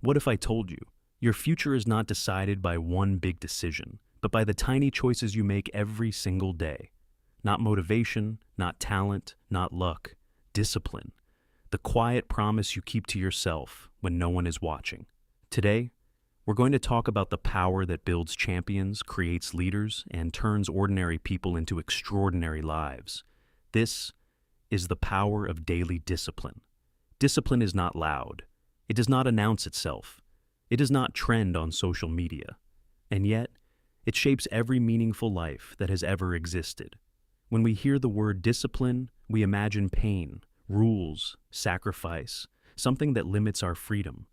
What if I told you your future is not decided by one big decision, but by the tiny choices you make every single day? Not motivation, not talent, not luck, discipline. The quiet promise you keep to yourself when no one is watching. Today, we're going to talk about the power that builds champions, creates leaders, and turns ordinary people into extraordinary lives. This is the power of daily discipline. Discipline is not loud. It does not announce itself. It does not trend on social media. And yet, it shapes every meaningful life that has ever existed. When we hear the word discipline, we imagine pain, rules, sacrifice, something that limits our freedom.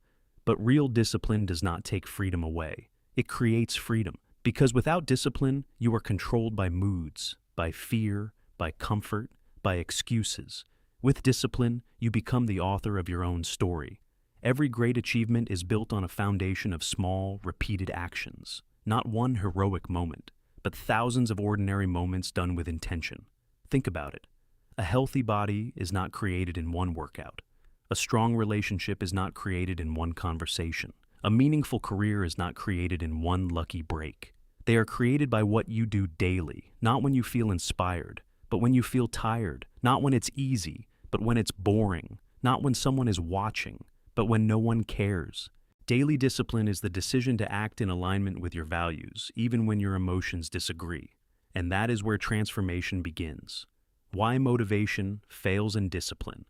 But real discipline does not take freedom away. It creates freedom, because without discipline, you are controlled by moods, by fear, by comfort, by excuses. With discipline, you become the author of your own story. Every great achievement is built on a foundation of small, repeated actions. Not one heroic moment, but thousands of ordinary moments done with intention. Think about it. A healthy body is not created in one workout. A strong relationship is not created in one conversation. A meaningful career is not created in one lucky break. They are created by what you do daily, not when you feel inspired, but when you feel tired, not when it's easy, but when it's boring, not when someone is watching, but when no one cares. Daily discipline is the decision to act in alignment with your values, even when your emotions disagree. And that is where transformation begins. Why motivation fails in discipline.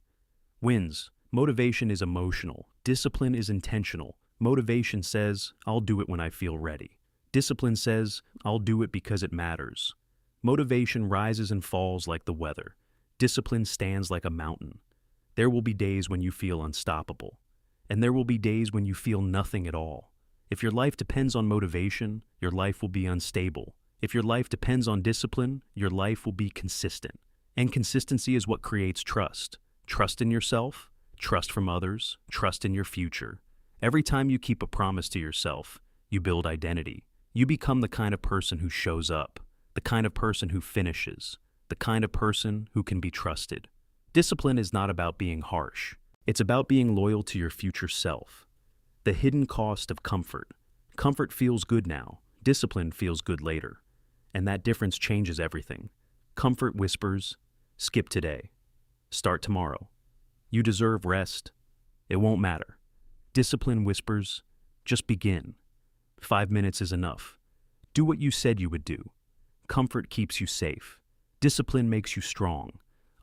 Wins. Motivation is emotional. Discipline is intentional. Motivation says, I'll do it when I feel ready. Discipline says, I'll do it because it matters. Motivation rises and falls like the weather. Discipline stands like a mountain. There will be days when you feel unstoppable. And there will be days when you feel nothing at all. If your life depends on motivation, your life will be unstable. If your life depends on discipline, your life will be consistent. And consistency is what creates trust. Trust in yourself, trust from others, trust in your future. Every time you keep a promise to yourself, you build identity. You become the kind of person who shows up, the kind of person who finishes, the kind of person who can be trusted. Discipline is not about being harsh. It's about being loyal to your future self. The hidden cost of comfort. Comfort feels good now. Discipline feels good later. And that difference changes everything. Comfort whispers, skip today. Start tomorrow. You deserve rest. It won't matter. Discipline whispers, just begin. 5 minutes is enough. Do what you said you would do. Comfort keeps you safe. Discipline makes you strong.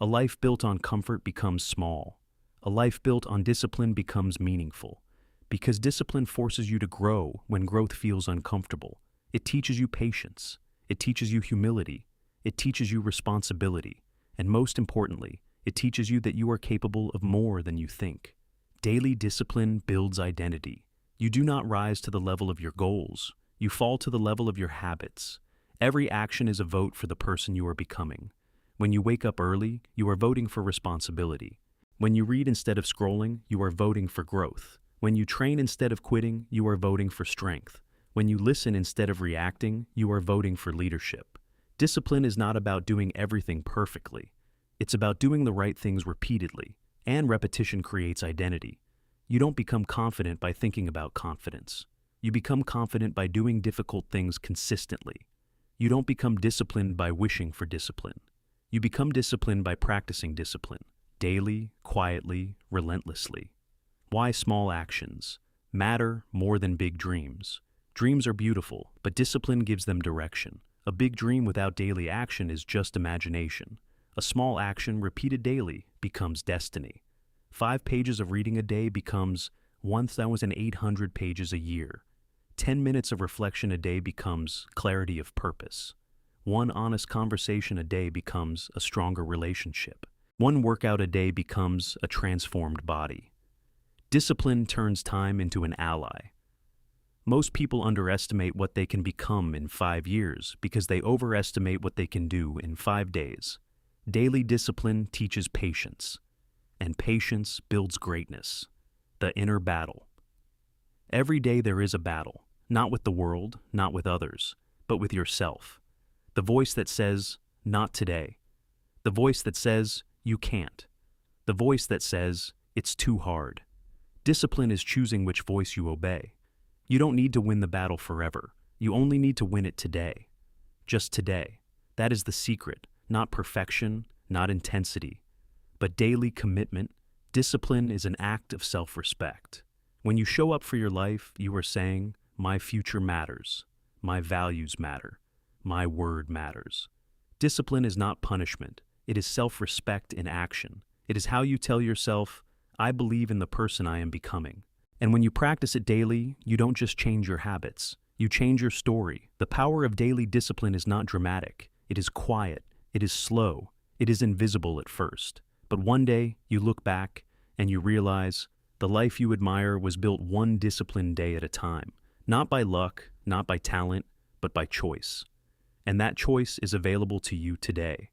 A life built on comfort becomes small. A life built on discipline becomes meaningful. Because discipline forces you to grow when growth feels uncomfortable. It teaches you patience. It teaches you humility. It teaches you responsibility. And most importantly, it teaches you that you are capable of more than you think. Daily discipline builds identity. You do not rise to the level of your goals. You fall to the level of your habits. Every action is a vote for the person you are becoming. When you wake up early, you are voting for responsibility. When you read instead of scrolling, you are voting for growth. When you train instead of quitting, you are voting for strength. When you listen instead of reacting, you are voting for leadership. Discipline is not about doing everything perfectly. It's about doing the right things repeatedly, and repetition creates identity. You don't become confident by thinking about confidence. You become confident by doing difficult things consistently. You don't become disciplined by wishing for discipline. You become disciplined by practicing discipline, daily, quietly, relentlessly. Why small actions matter more than big dreams. Dreams are beautiful, but discipline gives them direction. A big dream without daily action is just imagination. A small action repeated daily becomes destiny. 5 pages of reading a day becomes 1,800 pages a year. 10 minutes of reflection a day becomes clarity of purpose. One honest conversation a day becomes a stronger relationship. One workout a day becomes a transformed body. Discipline turns time into an ally. Most people underestimate what they can become in 5 years because they overestimate what they can do in 5 days. Daily discipline teaches patience, and patience builds greatness. The inner battle. Every day there is a battle, not with the world, not with others, but with yourself. The voice that says, not today. The voice that says, you can't. The voice that says, it's too hard. Discipline is choosing which voice you obey. You don't need to win the battle forever. You only need to win it today. Just today. That is the secret, not perfection, not intensity, but daily commitment. Discipline is an act of self-respect. When you show up for your life, you are saying, my future matters, my values matter, my word matters. Discipline is not punishment. It is self-respect in action. It is how you tell yourself, I believe in the person I am becoming. And when you practice it daily, you don't just change your habits. You change your story. The power of daily discipline is not dramatic. It is quiet. It is slow. It is invisible at first. But one day, you look back and you realize the life you admire was built one disciplined day at a time. Not by luck, not by talent, but by choice. And that choice is available to you today.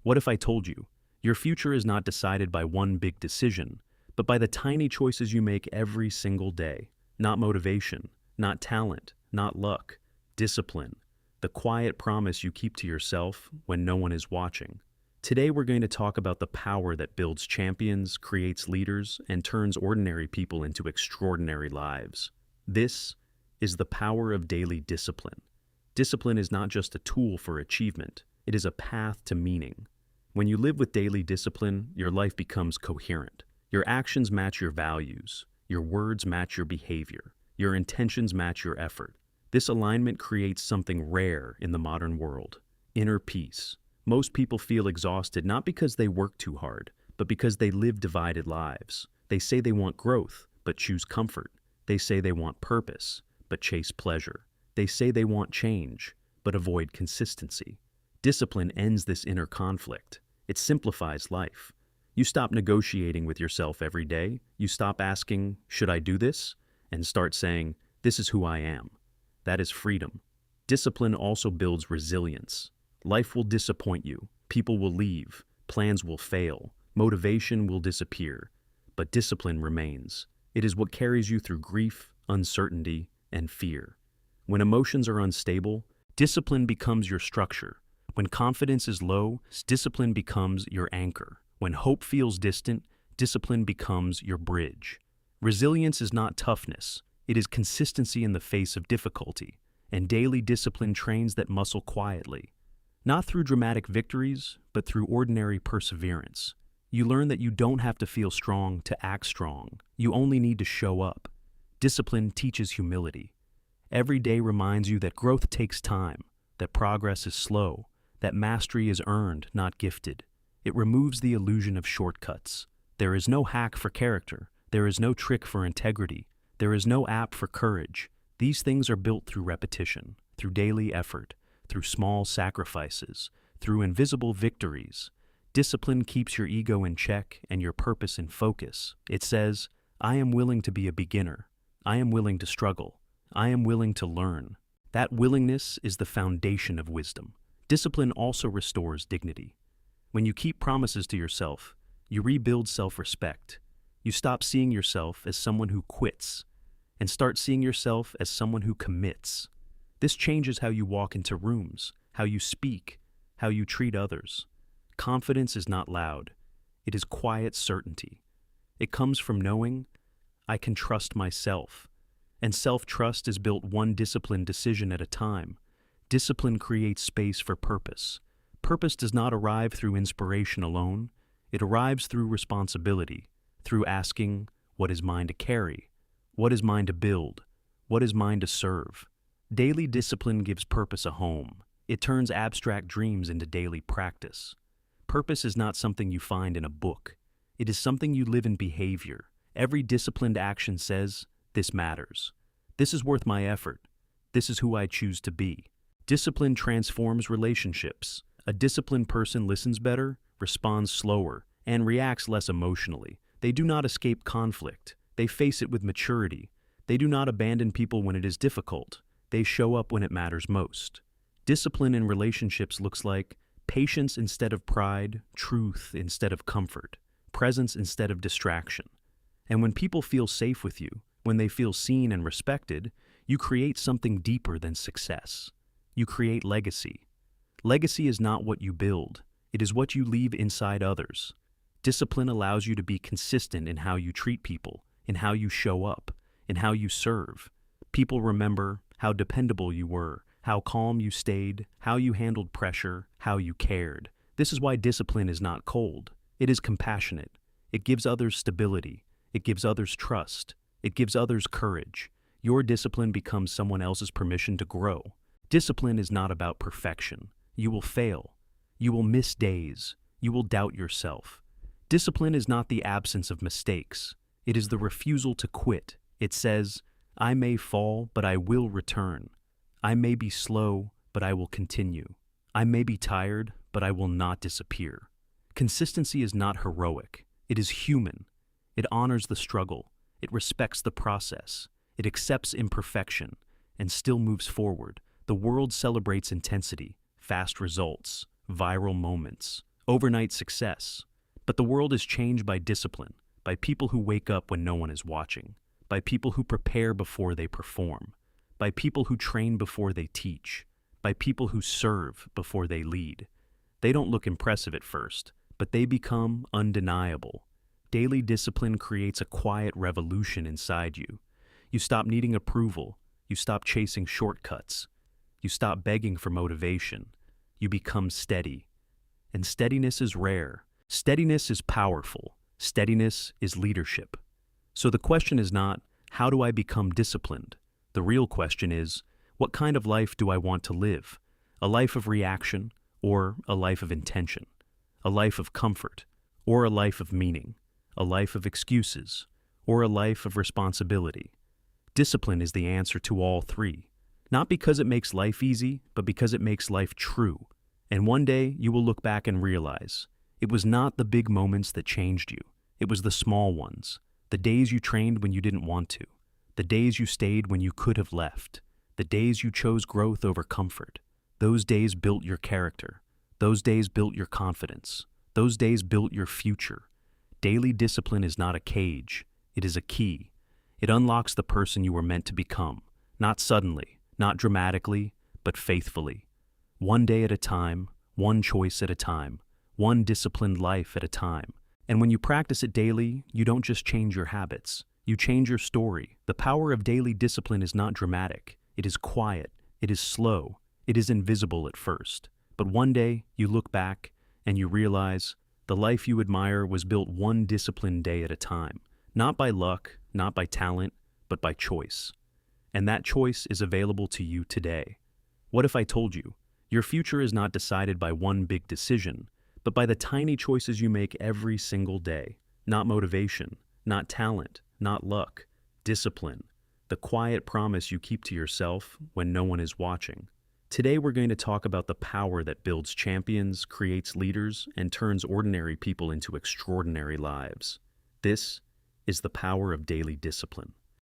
What if I told you, your future is not decided by one big decision, but by the tiny choices you make every single day? Not motivation, not talent, not luck, discipline. The quiet promise you keep to yourself when no one is watching. Today we're going to talk about the power that builds champions, creates leaders, and turns ordinary people into extraordinary lives. This is the power of daily discipline. Discipline is not just a tool for achievement, it is a path to meaning. When you live with daily discipline, your life becomes coherent. Your actions match your values, your words match your behavior, your intentions match your effort. This alignment creates something rare in the modern world: inner peace. Most people feel exhausted not because they work too hard, but because they live divided lives. They say they want growth, but choose comfort. They say they want purpose, but chase pleasure. They say they want change, but avoid consistency. Discipline ends this inner conflict. It simplifies life. You stop negotiating with yourself every day. You stop asking, should I do this? And start saying, this is who I am. That is freedom. Discipline also builds resilience. Life will disappoint you. People will leave. Plans will fail. Motivation will disappear. But discipline remains. It is what carries you through grief, uncertainty, and fear. When emotions are unstable, discipline becomes your structure. When confidence is low, discipline becomes your anchor. When hope feels distant, discipline becomes your bridge. Resilience is not toughness. It is consistency in the face of difficulty. And daily discipline trains that muscle quietly. Not through dramatic victories, but through ordinary perseverance. You learn that you don't have to feel strong to act strong. You only need to show up. Discipline teaches humility. Every day reminds you that growth takes time, that progress is slow, that mastery is earned, not gifted. It removes the illusion of shortcuts. There is no hack for character. There is no trick for integrity. There is no app for courage. These things are built through repetition, through daily effort, through small sacrifices, through invisible victories. Discipline keeps your ego in check and your purpose in focus. It says, I am willing to be a beginner. I am willing to struggle. I am willing to learn. That willingness is the foundation of wisdom. Discipline also restores dignity. When you keep promises to yourself, you rebuild self-respect. You stop seeing yourself as someone who quits and start seeing yourself as someone who commits. This changes how you walk into rooms, how you speak, how you treat others. Confidence is not loud. It is quiet certainty. It comes from knowing, I can trust myself. And self-trust is built one disciplined decision at a time. Discipline creates space for purpose. Purpose does not arrive through inspiration alone. It arrives through responsibility, through asking, what is mine to carry? What is mine to build? What is mine to serve? Daily discipline gives purpose a home. It turns abstract dreams into daily practice. Purpose is not something you find in a book. It is something you live in behavior. Every disciplined action says, this matters. This is worth my effort. This is who I choose to be. Discipline transforms relationships. A disciplined person listens better, responds slower, and reacts less emotionally. They do not escape conflict. They face it with maturity. They do not abandon people when it is difficult. They show up when it matters most. Discipline in relationships looks like patience instead of pride, truth instead of comfort, presence instead of distraction. And when people feel safe with you, when they feel seen and respected, you create something deeper than success. You create legacy. Legacy is not what you build. It is what you leave inside others. Discipline allows you to be consistent in how you treat people. in how you show up, in how you serve. People remember how dependable you were, how calm you stayed, how you handled pressure, how you cared. This is why discipline is not cold. It is compassionate. It gives others stability. It gives others trust. It gives others courage. Your discipline becomes someone else's permission to grow. Discipline is not about perfection. You will fail. You will miss days. You will doubt yourself. Discipline is not the absence of mistakes. It is the refusal to quit. It says, I may fall, but I will return. I may be slow, but I will continue. I may be tired, but I will not disappear. Consistency is not heroic. It is human. It honors the struggle. It respects the process. It accepts imperfection and still moves forward. The world celebrates intensity, fast results, viral moments, overnight success. But the world is changed by discipline, by people who wake up when no one is watching, by people who prepare before they perform, by people who train before they teach, by people who serve before they lead. They don't look impressive at first, but they become undeniable. Daily discipline creates a quiet revolution inside you. You stop needing approval. You stop chasing shortcuts. You stop begging for motivation. You become steady. And steadiness is rare. Steadiness is powerful. Steadiness is leadership. So the question is not, how do I become disciplined? The real question is, what kind of life do I want to live? A life of reaction or a life of intention? A life of comfort or a life of meaning? A life of excuses or a life of responsibility? Discipline is the answer to all three. Not because it makes life easy, but because it makes life true. And one day you will look back and realize, it was not the big moments that changed you. It was the small ones. The days you trained when you didn't want to. The days you stayed when you could have left. The days you chose growth over comfort. Those days built your character. Those days built your confidence. Those days built your future. Daily discipline is not a cage. It is a key. It unlocks the person you were meant to become. Not suddenly, not dramatically, but faithfully. One day at a time, one choice at a time, one disciplined life at a time. And when you practice it daily, you don't just change your habits. You change your story. The power of daily discipline is not dramatic. It is quiet. It is slow. It is invisible at first. But one day, you look back and you realize the life you admire was built one disciplined day at a time. Not by luck, not by talent, but by choice. And that choice is available to you today. What if I told you, your future is not decided by one big decision, but by the tiny choices you make every single day? Not motivation, not talent, not luck, discipline, the quiet promise you keep to yourself when no one is watching. Today we're going to talk about the power that builds champions, creates leaders, and turns ordinary people into extraordinary lives. This is the power of daily discipline.